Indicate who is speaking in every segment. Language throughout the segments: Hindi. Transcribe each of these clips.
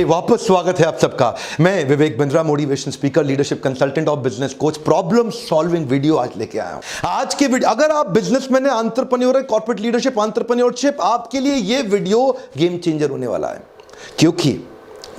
Speaker 1: वापस स्वागत है आप सबका। मैं Vivek Bindra, motivation speaker, leadership consultant और business coach, problem solving video आज लेके आया हूं। आज की वीडियो, अगर आप बिजनेसमैन है, एंटरप्रेन्योर है, कॉर्पोरेट लीडरशिप, एंटरप्रेन्योरशिप, आपके लिए ये वीडियो गेम चेंजर होने वाला है। क्योंकि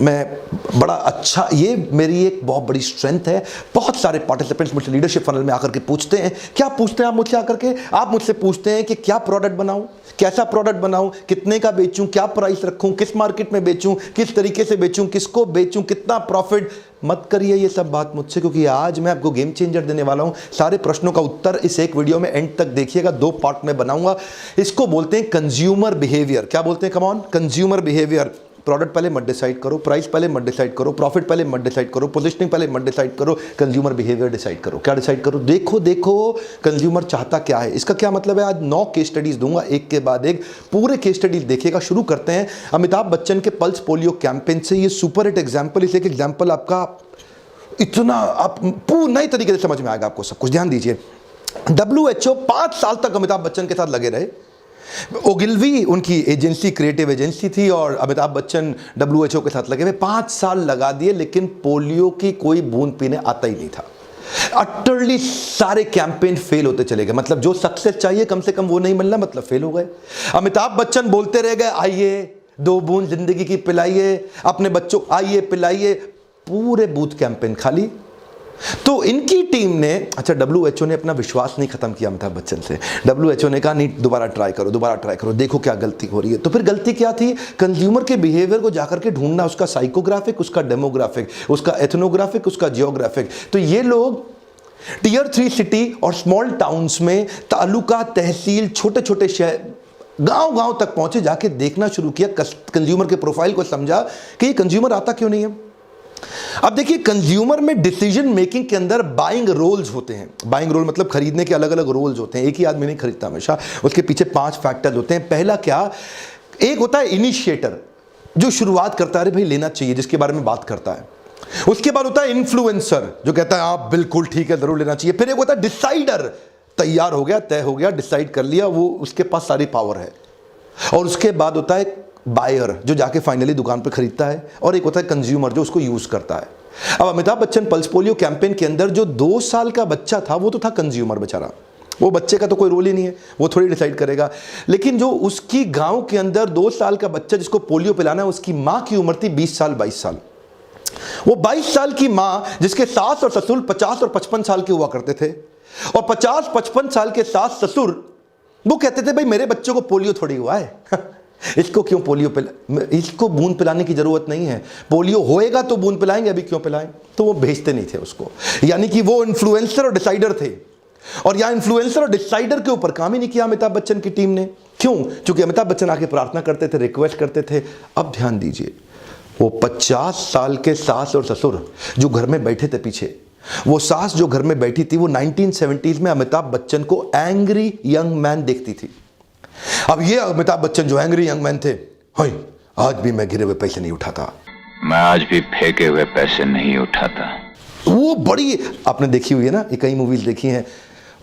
Speaker 1: मैं बड़ा अच्छा, ये मेरी एक बहुत बड़ी स्ट्रेंथ है। बहुत सारे पार्टिसिपेंट्स मुझसे लीडरशिप फनल में आकर के पूछते हैं, क्या पूछते हैं आप मुझसे आकर के? आप मुझसे पूछते हैं कि क्या प्रोडक्ट बनाऊं, कैसा प्रोडक्ट बनाऊं, कितने का बेचूं, क्या प्राइस रखूं, किस मार्केट में बेचूं, किस तरीके से बेचूं, किसको बेचूं, कितना प्रॉफिट। मत करिए ये सब बात मुझसे, क्योंकि आज मैं आपको गेम चेंजर देने वाला हूं। सारे प्रश्नों का उत्तर इस एक वीडियो में एंड तक देखिएगा, 2 पार्ट में बनाऊंगा। इसको बोलते हैं कंज्यूमर बिहेवियर। क्या बोलते हैं? Come on, consumer behaviour. Product पहले मत डिसाइड करो, प्राइस पहले मत डिसाइड करो, प्रॉफिट पहले मत डिसाइड करो, पोजीशनिंग पहले मत डिसाइड करो, कंज्यूमर बिहेवियर डिसाइड करो। क्या डिसाइड करो? देखो कंज्यूमर चाहता क्या है। इसका क्या मतलब है? आज 9 केस स्टडीज दूंगा, एक के बाद एक। पूरे केस स्टडीज देखिएगा। शुरू करते हैं अमिताभ बच्चन के पल्स पोलियो कैंपेन से। ये सुपर हिट एग्जाम्पल, इस एक एग्जाम्पल आपका इतना आप पूर्ण नए तरीके से समझ में आएगा आपको सब कुछ। ध्यान दीजिए, WHO 5 साल तक अमिताभ बच्चन के साथ लगे रहे। ओगिलवी उनकी एजेंसी, क्रिएटिव एजेंसी थी, और अमिताभ बच्चन WHO के साथ लगे हुए 5 साल लगा दिए, लेकिन पोलियो की कोई बूंद पीने आता ही नहीं था। अटरली सारे कैंपेन फेल होते चले गए। मतलब जो सक्सेस चाहिए कम से कम वो नहीं मिलना, मतलब फेल हो गए। अमिताभ बच्चन बोलते रह गए, आइए 2 बूंद जिंदगी की पिलाइए अपने बच्चों, आइए पिलाइए। पूरे बूथ कैंपेन खाली। तो इनकी टीम ने, अच्छा, WHO ने अपना विश्वास नहीं खत्म किया अमिताभ बच्चन से। WHO ने कहा नहीं, दोबारा ट्राई करो, देखो क्या गलती हो रही है। तो फिर गलती क्या थी? कंज्यूमर के बिहेवियर को जाकर के ढूंढना, उसका साइकोग्राफिक, उसका डेमोग्राफिक, उसका एथनोग्राफिक, उसका जियोग्राफिक। तो ये लोग Tier 3 सिटी और स्मॉल टाउन्स में, तालुका, तहसील, छोटे छोटे शहर, गांव तक पहुंचे, जाके देखना शुरू किया, कंज्यूमर के प्रोफाइल को समझा कि ये कंज्यूमर आता क्यों नहीं है। अब देखिए, कंज्यूमर में डिसीजन मेकिंग के अंदर बाइंग रोल्स होते हैं। बाइंग रोल मतलब खरीदने के अलग अलग रोल्स होते हैं। एक ही आदमी नहीं खरीदता हमेशा, उसके पीछे 5 फैक्टर होते हैं। पहला क्या? एक होता है इनिशिएटर, जो शुरुआत करता है, अरे भाई लेना चाहिए, जिसके बारे में बात करता है। उसके बाद होता है इन्फ्लुएंसर, जो कहता है आप बिल्कुल ठीक है, जरूर लेना चाहिए। फिर एक होता है डिसाइडर, तैयार हो गया, तय हो गया, डिसाइड कर लिया, वो उसके पास सारी पावर है। और उसके बाद होता है बायर, जो जाके फाइनली दुकान पर खरीदता है। और एक होता है कंज्यूमर, जो उसको यूज करता है। अब Amitabh Bachchan pulse polio campaign के अंदर जो 2 साल का बच्चा था, वो तो था कंज्यूमर बेचारा। वो बच्चे का तो कोई रोल ही नहीं है, वो थोड़ी डिसाइड करेगा। लेकिन जो उसकी गांव के अंदर 2 साल का बच्चा जिसको पोलियो पिलाना है, उसकी मां की उम्र थी 20 साल 22 साल। वो 22 साल की मां, जिसके सास और ससुर 50 और 55 साल के हुआ करते थे, और 50-55 साल के सास ससुर वो कहते थे भाई मेरे बच्चों को पोलियो थोड़ी हुआ है इसको क्यों पोलियो इसको बूंद पिलाने की जरूरत नहीं है, पोलियो होएगा तो बूंद पिलाएंगे, अभी क्यों पिलाएं। तो वो भेजते नहीं थे उसको। यानी कि वो इन्फ्लुएंसर और डिसाइडर थे। और यहां इन्फ्लुएंसर और डिसाइडर के ऊपर काम ही नहीं किया अमिताभ बच्चन की टीम ने। क्यों? क्योंकि अमिताभ बच्चन आके प्रार्थना करते थे, रिक्वेस्ट करते थे। अब ध्यान दीजिए, वो 50 साल के सास और ससुर जो घर में बैठे थे पीछे, वो सास जो घर में बैठी थी, वो 1970s में अमिताभ बच्चन को एंग्री यंग मैन देखती थी। अब ये अमिताभ बच्चन जो एंग्री यंग मैन थे, आज भी मैं गिरे हुए पैसे नहीं उठाता,
Speaker 2: मैं आज भी फेंके हुए पैसे नहीं उठाता।
Speaker 1: वो बड़ी, आपने देखी हुई है ना, ये कई मूवीज देखी हैं।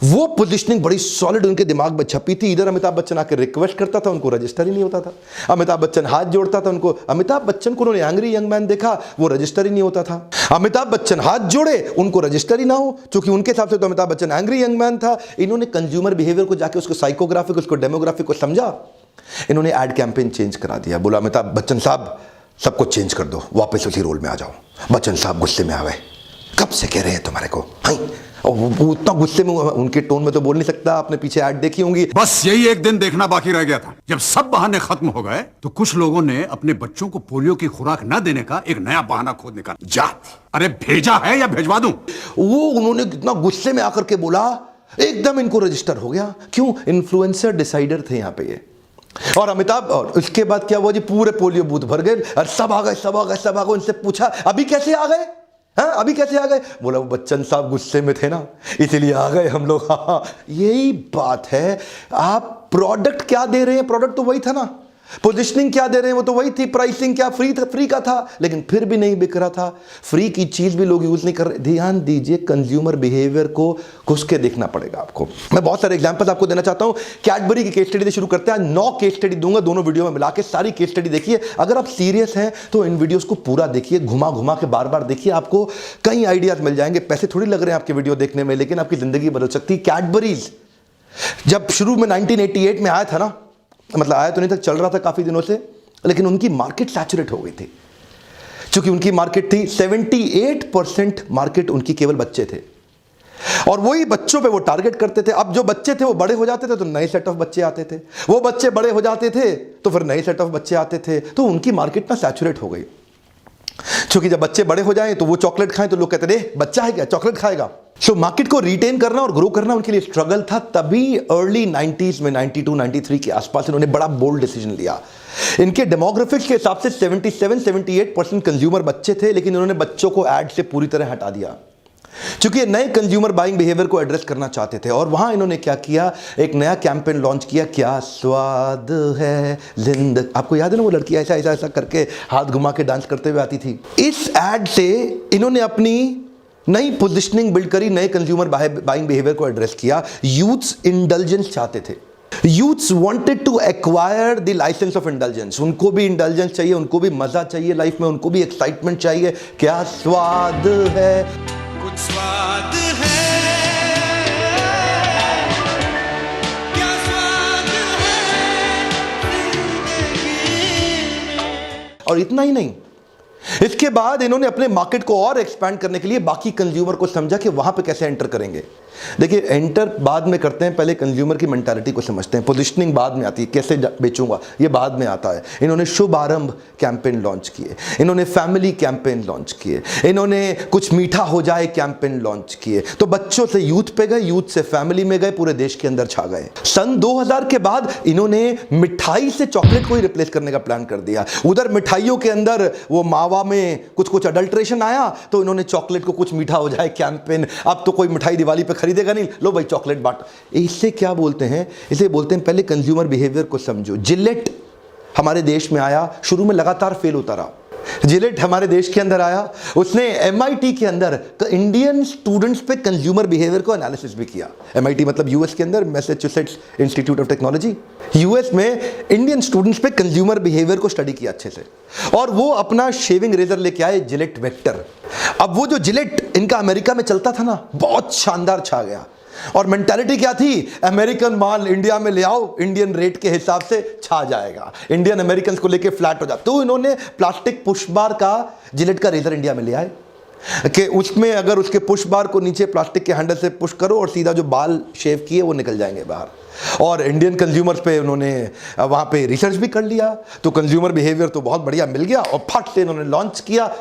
Speaker 1: वो पोजीशनिंग बड़ी सॉलिड उनके दिमाग में छपी थी। इधर अमिताभ बच्चन आकर रिक्वेस्ट करता था, उनको रजिस्टर ही नहीं होता था। अमिताभ बच्चन हाथ जोड़ता था, उनको, अमिताभ बच्चन को उन्होंने एंग्री यंग मैन देखा, वो रजिस्टर ही नहीं होता था। अमिताभ बच्चन हाथ जोड़े, उनको रजिस्टर ही ना हो, क्योंकि उनके हिसाब से तो Amitabh Bachchan angry young man था। इन्होंने कंज्यूमर बिहेवियर को जाके, उसको साइकोग्राफिक, उसको डेमोग्राफिक को समझा। इन्होंने एड कैंपेन चेंज करा दिया। बोला अमिताभ बच्चन साहब सब कुछ चेंज कर दो, वापस उसी रोल में आ जाओ। बच्चन साहब गुस्से में आ गए, कब से कह रहे हैं तुम्हारे को, और वो उतना गुस्से में, उनके टोन में तो बोल नहीं सकता, आपने पीछे ऐड देखी होंगी।
Speaker 3: बस यही एक दिन देखना बाकी रह गया था। जब सब बहाने खत्म हो गए तो कुछ लोगों ने अपने बच्चों को पोलियो की खुराक न देने का एक नया बहाना खोद निकाला। जा, अरे भेजा है या भेजवा दूं?
Speaker 1: वो उन्होंने कितना गुस्से में आकर के बोला, एकदम इनको रजिस्टर हो गया। क्यों? इन्फ्लुएंसर डिसाइडर थे यहाँ पे ये। और अमिताभ, और उसके बाद क्या हुआ जी, पूरे पोलियो बूथ भर गए, और सब आ गए। उनसे पूछा अभी कैसे आ गए, अभी कैसे आ गए? बोला वो बच्चन साहब गुस्से में थे ना, इसीलिए आ गए हम लोग। हाँ, यही बात है। आप प्रोडक्ट क्या दे रहे हैं? प्रोडक्ट तो वही था ना, पोजिशनिंग क्या दे रहे हैं वो तो वही थी, प्राइसिंग क्या फ्री का था, लेकिन फिर भी नहीं बिक रहा था। फ्री की चीज भी लोग यूज नहीं कर रहे। ध्यान दीजिए, कंज्यूमर बिहेवियर को घुस के देखना पड़ेगा आपको। मैं बहुत सारे एग्जांपल्स आपको देना चाहता हूं। कैडबरी की केस स्टडी से शुरू करते हैं। 9 केस स्टडी दूंगा, दोनों वीडियो में मिला के सारी केस स्टडी देखिए। अगर आप सीरियस हैं तो इन वीडियोस को पूरा देखिए, घुमा घुमा के बार बार देखिए, आपको कई आइडियाज मिल जाएंगे। पैसे थोड़ी लग रहे हैं आपके वीडियो देखने में, लेकिन आपकी जिंदगी बदल सकती है। कैडबरीज जब शुरू में 1988 में आया था ना, मतलब आया तो नहीं था, चल रहा था काफी दिनों से, लेकिन उनकी मार्केट सैचुरेट हो गई थी। क्योंकि उनकी मार्केट थी 78% मार्केट उनकी केवल बच्चे थे, और वही बच्चों पे वो टारगेट करते थे। अब जो बच्चे थे वो बड़े हो जाते थे तो नए सेट ऑफ बच्चे आते थे, वो बच्चे बड़े हो जाते थे तो फिर नए सेट ऑफ बच्चे आते थे। तो उनकी मार्केट ना सैचुरेट हो गई। क्योंकि जब बच्चे बड़े हो जाएं तो वो चॉकलेट खाएं तो लोग कहते थे बच्चा है क्या, चॉकलेट खाएगा। सो मार्केट को रिटेन करना और ग्रो करना उनके लिए स्ट्रगल था। तभी अर्ली 90s में 92 93 के आसपास इन्होंने बड़ा बोल्ड डिसीजन लिया। इनके डेमोग्राफिक्स के हिसाब से 77-78% कंज्यूमर बच्चे थे, लेकिन इन्होंने बच्चों को एड से पूरी तरह हटा दिया, क्योंकि ये नए कंज्यूमर बाइंग बिहेवियर को एड्रेस करना चाहते थे। और वहां इन्होंने क्या किया, एक नया कैंपेन लॉन्च किया, क्या स्वाद है जिंदगी। आपको याद है ना, वो लड़की ऐसा ऐसा ऐसा करके हाथ घुमा के डांस करते हुए आती थी। इस एड से इन्होंने अपनी नई पोजिशनिंग बिल्ड करी, नए कंज्यूमर बाइंग बिहेवियर को एड्रेस किया। यूथ्स इंडल्जेंस चाहते थे। Youths wanted to acquire the licence of indulgence. उनको भी इंडल्जेंस चाहिए, उनको भी मजा चाहिए लाइफ में, उनको भी एक्साइटमेंट चाहिए। क्या स्वाद है,
Speaker 4: कुछ स्वाद है, क्या स्वाद है जिंदगी में।
Speaker 1: और इतना ही नहीं, इसके बाद इन्होंने अपने मार्केट को और एक्सपैंड करने के लिए बाकी कंज्यूमर को समझा कि वहां पे कैसे एंटर करेंगे। देखिए, एंटर बाद में करते हैं, पहले कंज्यूमर की मेंटालिटी को समझते हैं। पोजिशनिंग बाद में आती है, कैसे बेचूंगा ये बाद में आता है। इन्होंने शुभ आरंभ कैंपेन लॉन्च किए, इन्होंने फैमिली कैंपेन लॉन्च किए, इन्होंने कुछ मीठा हो जाए कैंपेन लॉन्च किए। तो बच्चों से यूथ पे गए, यूथ से फैमिली में गए, पूरे देश के अंदर छा गए। सन 2000 के बाद इन्होंने मिठाई से चॉकलेट को ही रिप्लेस करने का प्लान कर दिया। उधर मिठाइयों के अंदर वो मावा में कुछ अडल्ट्रेशन आया, तो इन्होंने चॉकलेट को कुछ मीठा हो जाए कैंपेन। अब तो कोई मिठाई दिवाली पे खरीदेगा नहीं, लो भाई चॉकलेट बांट। इससे क्या बोलते हैं, इसे बोलते हैं पहले कंज्यूमर बिहेवियर को समझो। जिलेट हमारे देश में आया, शुरू में लगातार फेल होता रहा। जिलेट हमारे देश के अंदर आया, उसने MIT के अंदर इंडियन स्टूडेंट्स पे कंज्यूमर बिहेवियर को एनालिसिस भी किया। MIT मतलब यूएस के अंदर, Massachusetts institute of technology. US में इंडियन स्टूडेंट्स पे कंज्यूमर बिहेवियर को स्टडी किया अच्छे से, और वो अपना शेविंग रेजर लेके आए, जिलेट वेक्टर। अब वो जो जिलेट इनका अमेरिका में चलता था ना, बहुत शानदार छा गया। और मेंटालिटी क्या थी, अमेरिकन माल इंडिया में ले आओ, इंडियन रेट के हिसाब से छा जाएगा, इंडियन अमेरिकन को लेके फ्लैट हो जाता। तो इन्होंने प्लास्टिक पुश बार का जिलेट का रेजर इंडिया में ले आए, कि उसमें अगर उसके पुश बार को नीचे प्लास्टिक के हैंडल से पुश करो और सीधा जो बाल शेव किए वो निकल जाएंगे बाहर। और इंडियन कंज्यूमर्स पे उन्होंने वहां पे रिसर्च भी कर लिया, तो कंज्यूमर बिहेवियर तो बहुत बढ़िया मिल गया, और फट से इन्होंने लॉन्च किया।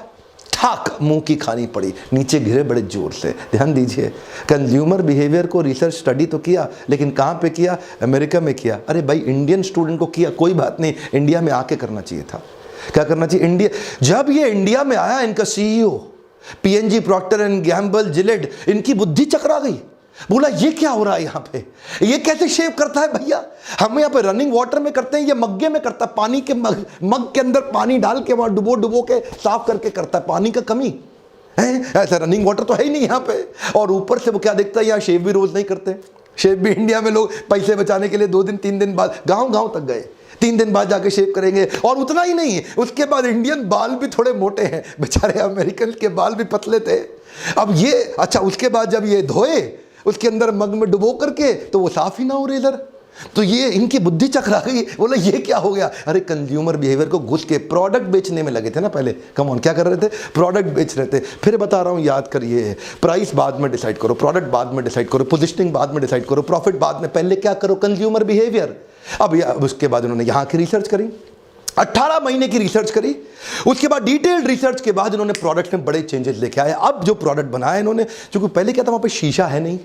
Speaker 1: ठाक मुंह की खानी पड़ी, नीचे गिरे बड़े जोर से। ध्यान दीजिए, कंज्यूमर बिहेवियर को रिसर्च स्टडी तो किया, लेकिन कहां पे किया, अमेरिका में किया। अरे भाई, इंडियन स्टूडेंट को किया, कोई बात नहीं, इंडिया में आके करना चाहिए था। क्या करना चाहिए, इंडिया, जब ये इंडिया में आया, इनका CEO PNG Procter and Gamble Gillette, इनकी बुद्धि चकरा गई। बोला ये क्या हो रहा है यहाँ पे, ये कैसे शेव करता है भैया, हम यहाँ पे रनिंग वाटर में करते हैं, ये मग्गे में करता है, पानी के मग के अंदर पानी डाल के वहां डुबो के साफ करके करता है, पानी का कमी है, ऐसा रनिंग वाटर तो है ही नहीं यहाँ पे। और ऊपर से वो क्या देखता है, यहाँ शेव भी रोज नहीं करते। शेव भी इंडिया में लोग पैसे बचाने के लिए 2 दिन 3 दिन बाद गांव तक गए, 3 दिन बाद जाके शेव करेंगे। और उतना ही नहीं, उसके बाद इंडियन बाल भी थोड़े मोटे हैं, बेचारे अमेरिकन के बाल भी पतले थे। अब ये अच्छा, उसके बाद जब ये धोए, उसके अंदर मग में डुबो करके, तो वो साफ ही ना हो रेजर। तो ये इनकी बुद्धि चकरा गई, बोला ये क्या हो गया। अरे कंज्यूमर बिहेवियर को घुस के प्रोडक्ट बेचने में लगे थे ना पहले। कम ऑन, क्या कर रहे थे, प्रोडक्ट बेच रहे थे। फिर बता रहा हूं, याद करिए, प्राइस बाद में डिसाइड करो, प्रोडक्ट बाद में डिसाइड करो, पोजिशनिंग बाद में डिसाइड करो, प्रॉफिट बाद में, पहले क्या करो, कंज्यूमर बिहेवियर। अब उसके बाद उन्होंने यहाँ की रिसर्च करी, 18 महीने की रिसर्च करी। उसके बाद डिटेल्ड रिसर्च के बाद इन्होंने प्रोडक्ट में बड़े चेंजेस लेके आए। अब जो प्रोडक्ट बनाया इन्होंने, क्योंकि पहले क्या था, वहां पे शीशा है नहीं,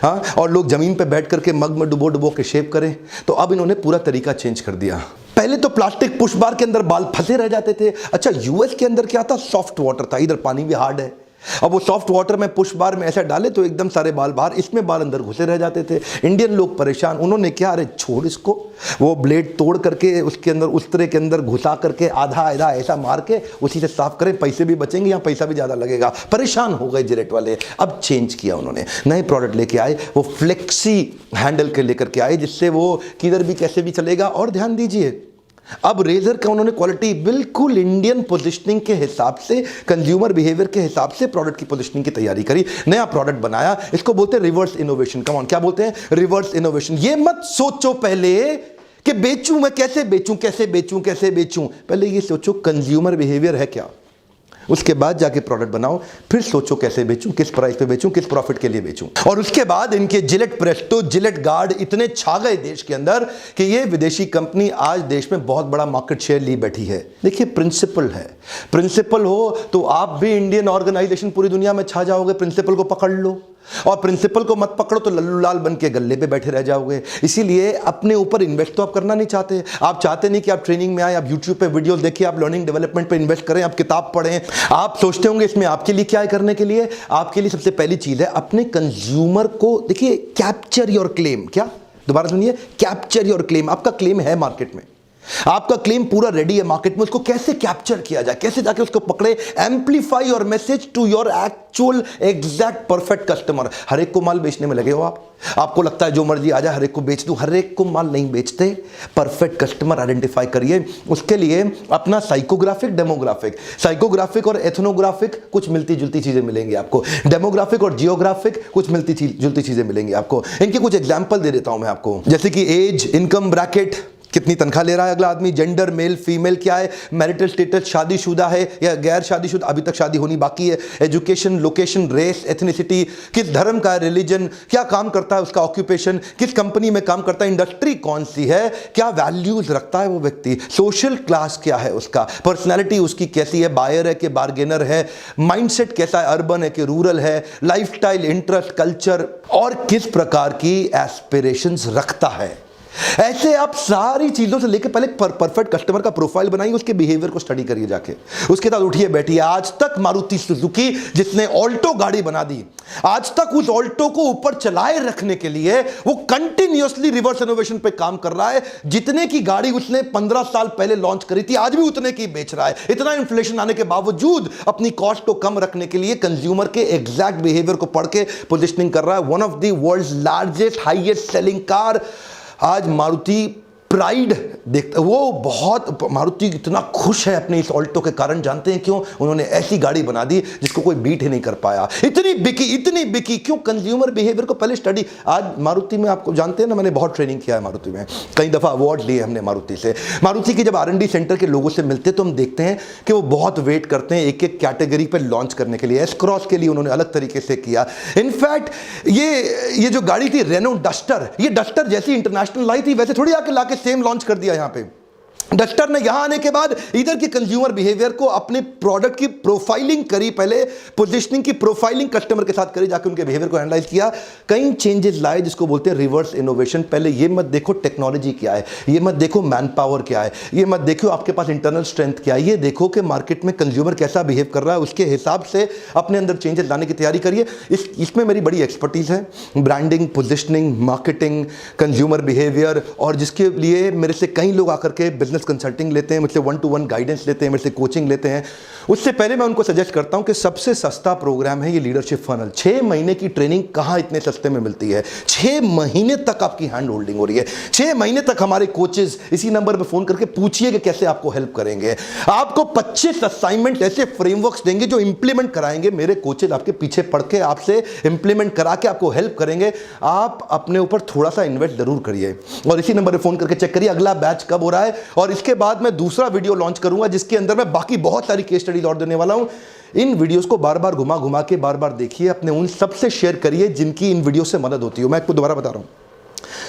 Speaker 1: हाँ, और लोग जमीन पे बैठ करके मग में डुबो के शेव करें, तो अब इन्होंने पूरा तरीका चेंज कर दिया। पहले तो प्लास्टिक पुश बार के अंदर बाल फंसे रह जाते थे। अच्छा, यूएस के अंदर क्या था, सॉफ्ट वाटर था, इधर पानी भी हार्ड है, अब वो सॉफ्ट वाटर में पुश बार में ऐसा डाले तो एकदम सारे बाल बाहर, इसमें बाल अंदर घुसे रह जाते थे। इंडियन लोग परेशान, उन्होंने क्या, अरे छोड़ इसको, वो ब्लेड तोड़ करके उसके अंदर उस तरह के अंदर घुसा करके आधा आधा ऐसा मार के उसी से साफ करें, पैसे भी बचेंगे, यहाँ पैसा भी ज़्यादा लगेगा। परेशान हो गए जिलेट वाले। अब चेंज किया उन्होंने, नए प्रोडक्ट लेके आए, वो फ्लेक्सी हैंडल के लेकर के आए जिससे वो किधर भी कैसे भी चलेगा। और ध्यान दीजिए, अब रेजर का उन्होंने क्वालिटी बिल्कुल इंडियन पोजीशनिंग के हिसाब से, कंज्यूमर बिहेवियर के हिसाब से प्रोडक्ट की पोजीशनिंग की तैयारी करी, नया प्रोडक्ट बनाया। इसको बोलते हैं रिवर्स इनोवेशन। कम ऑन, क्या बोलते हैं? Reverse innovation. ये मत सोचो पहले कि बेचूं मैं, कैसे बेचूं, कैसे बेचूं, कैसे बेचूं। पहले ये सोचो कंज्यूमर बिहेवियर है क्या, उसके बाद जाके प्रोडक्ट बनाओ, फिर सोचो कैसे बेचूं, किस प्राइस पे बेचूं, किस प्रॉफिट के लिए बेचूं। और उसके बाद इनके जिलेट प्रेस्टो, जिलेट गार्ड इतने छा गए देश के अंदर कि ये विदेशी कंपनी आज देश में बहुत बड़ा मार्केट शेयर ली बैठी है। देखिए, प्रिंसिपल है, प्रिंसिपल हो तो आप भी इंडियन ऑर्गेनाइजेशन पूरी दुनिया में छा जाओगे। प्रिंसिपल को पकड़ लो, और प्रिंसिपल को मत पकड़ो तो लल्लू लाल बन के गल्ले पे बैठे रह जाओगे। इसीलिए अपने ऊपर इन्वेस्ट तो आप करना नहीं चाहते। आप चाहते नहीं कि आप ट्रेनिंग में आए, आप यूट्यूब पे वीडियोस देखिए, आप लर्निंग डेवलपमेंट पे इन्वेस्ट करें, आप किताब पढ़ें। आप सोचते होंगे इसमें आपके लिए क्या है करने के लिए। आपके लिए सबसे पहली चीज है अपने कंज्यूमर को, देखिए, कैप्चर योर क्लेम। क्या? दोबारा सुनिए, कैप्चर योर क्लेम। आपका क्लेम है मार्केट में, आपका क्लेम पूरा रेडी है मार्केट में, उसको कैसे कैप्चर किया जाए, कैसे जाके उसको पकड़े, amplify your message to your actual exact perfect customer. हर एक को माल बेचने में लगे हो आप। आपको लगता है जो मर्जी आ जाए हर एक को बेच दूं, हर एक को माल नहीं बेचते। परफेक्ट कस्टमर आइडेंटिफाई करिए। उसके लिए अपना साइकोग्राफिक, डेमोग्राफिक, साइकोग्राफिक और एथनोग्राफिक कुछ मिलती जुलती चीजें मिलेंगी आपको, डेमोग्राफिक और जियोग्राफिक कुछ मिलती जुलती चीजें मिलेंगी आपको। इनके कुछ एग्जाम्पल दे देता हूं मैं आपको, जैसे कि एज, इनकम ब्रैकेट, कितनी तनख्वाह ले रहा है अगला आदमी, जेंडर, मेल फीमेल क्या है, मैरिटल स्टेटस, शादीशुदा है या गैर शादीशुदा, अभी तक शादी होनी बाकी है, एजुकेशन, लोकेशन, रेस, एथनिसिटी, किस धर्म का है, रिलीजन, क्या काम करता है उसका ऑक्यूपेशन, किस कंपनी में काम करता है, इंडस्ट्री कौन सी है, क्या वैल्यूज रखता है वो व्यक्ति, सोशल क्लास क्या है उसका, पर्सनैलिटी उसकी कैसी है, बायर है कि बार्गेनर है, माइंडसेट कैसा है, अर्बन है कि रूरल है, लाइफस्टाइल, इंटरेस्ट, कल्चर, और किस प्रकार की एस्पिरेशंस रखता है। ऐसे आप सारी चीजों से लेकर पहले परफेक्ट कस्टमर का प्रोफाइल बनाइए, उसके बिहेवियर को स्टडी करिए जाके, उसके साथ उठिए बैठिए। आज तक मारुति सुजुकी जिसने ऑल्टो गाड़ी बना दी, आज तक उस ऑल्टो को ऊपर चलाए रखने के लिए वो कंटिन्यूअसली रिवर्स इनोवेशन पे काम कर रहा है। जितने की गाड़ी उसने 15 साल पहले लॉन्च करी थी, आज भी उतने की बेच रहा है। इतना इन्फ्लेशन आने के बावजूद अपनी कॉस्ट को कम रखने के लिए कंज्यूमर के एग्जैक्ट बिहेवियर को पढ़ के पोजिशनिंग कर रहा है। One of the world's largest highest selling car आज मारुति प्राइड देखता, वो बहुत, मारुति इतना खुश है अपने इस ऑल्टो के कारण। जानते हैं क्यों? उन्होंने ऐसी गाड़ी बना दी जिसको कोई बीट ही नहीं कर पाया। इतनी बिकी क्यों? कंज्यूमर बिहेवियर को पहले स्टडी। आज मारुति में, आपको जानते हैं ना, मैंने बहुत ट्रेनिंग किया है मारुति में, कई दफा अवार्ड लिए हमने मारुति से। मारुति की जब R&D सेंटर के लोगों से मिलते तो हम देखते हैं कि वो बहुत वेट करते हैं एक एक कैटेगरी पर लॉन्च करने के लिए। एस क्रॉस के लिए उन्होंने अलग तरीके से किया। इनफैक्ट ये जो गाड़ी थी रेनो डस्टर, ये डस्टर जैसी इंटरनेशनल लाई थी वैसे थोड़ी आके लाके सेम लॉन्च कर दिया यहां पे। डस्टर ने यहां आने के बाद इधर के कंज्यूमर बिहेवियर को, अपने प्रोडक्ट की प्रोफाइलिंग करी, पहले पोजीशनिंग की प्रोफाइलिंग कस्टमर के साथ करी, जाकर उनके बिहेवियर को एनालाइज किया, कई चेंजेस लाए जिसको बोलते हैं रिवर्स इनोवेशन। पहले ये मत देखो टेक्नोलॉजी क्या है, ये मत देखो मैन पावर क्या है, ये मत देखो आपके पास इंटरनल स्ट्रेंथ क्या है, ये देखो कि मार्केट में कंज्यूमर कैसा बिहेव कर रहा है, उसके हिसाब से अपने अंदर चेंजेस लाने की तैयारी करिए। इसमें मेरी बड़ी एक्सपर्टीज है, branding, positioning, marketing, consumer behaviour, और जिसके लिए मेरे से कई लोग आकर के बिजनेस कंसल्टिंग लेते हैं, मुझसे 1-to-1 गाइडेंस लेते हैं, मेरे से कोचिंग लेते हैं। उससे पहले मैं उनको सजेस्ट करता हूं कि सबसे सस्ता प्रोग्राम है ये लीडरशिप फनल। 6 महीने की ट्रेनिंग कहां इतने सस्ते में मिलती है। 6 महीने तक आपकी हैंड होल्डिंग हो रही है। 6 महीने तक हमारे कोचेस इसी नंबर पर फोन करके पूछिए कि कैसे आपको हेल्प करेंगे। आपको 25 असाइनमेंट ऐसे फ्रेमवर्क्स देंगे जो इंप्लीमेंट कराएंगे। मेरे कोचेस आपके पीछे पड़ के आपसे इंप्लीमेंट करा के आपको हेल्प करेंगे। आप अपने ऊपर थोड़ा सा इन्वेस्ट जरूर करिए और इसी नंबर पर फोन करके चेक करिए अगला बैच कब हो रहा है। और इसके बाद मैं दूसरा वीडियो लॉन्च करूंगा जिसके अंदर मैं बाकी बहुत सारी केस स्टडीज और देने वाला हूं। इन वीडियोस को बार बार घुमा घुमा के बार बार देखिए, अपने उन सबसे शेयर करिए जिनकी इन वीडियो से मदद होती हो। मैं आपको दोबारा बता रहा हूं,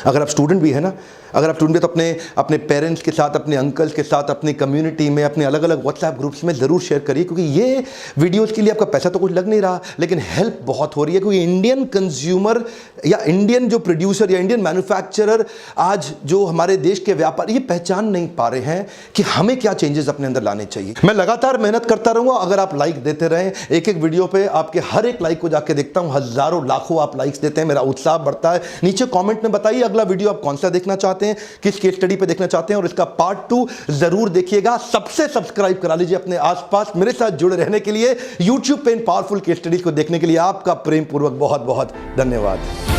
Speaker 1: अगर आप स्टूडेंट भी है ना, अगर आप ढूंढे तो अपने अपने पेरेंट्स के साथ, अपने अंकल्स के साथ, अपनी कम्युनिटी में, अपने अलग अलग व्हाट्सएप ग्रुप्स में ज़रूर शेयर करिए, क्योंकि ये वीडियोज़ के लिए आपका पैसा तो कुछ लग नहीं रहा, लेकिन हेल्प बहुत हो रही है। क्योंकि इंडियन कंज्यूमर या इंडियन जो प्रोड्यूसर या इंडियन मैन्युफैक्चरर आज जो हमारे देश के व्यापारी ये पहचान नहीं पा रहे हैं कि हमें क्या चेंजेस अपने अंदर लाने चाहिए। मैं लगातार मेहनत करता रहूंगा, अगर आप लाइक देते रहें, एक एक वीडियो पे आपके हर एक लाइक को जाके देखता हूं, हजारों लाखों आप लाइक्स देते हैं, मेरा उत्साह बढ़ता है। नीचे कमेंट में बताइए अगला वीडियो आप कौन सा देखना चाहते हैं, किस केस स्टडी पे देखना चाहते हैं, और इसका पार्ट 2 जरूर देखिएगा। सबसे सब्सक्राइब करा लीजिए अपने आसपास। मेरे साथ जुड़े रहने के लिए, यूट्यूब पे इन पावरफुल केस स्टडीज को देखने के लिए आपका प्रेम पूर्वक बहुत बहुत धन्यवाद।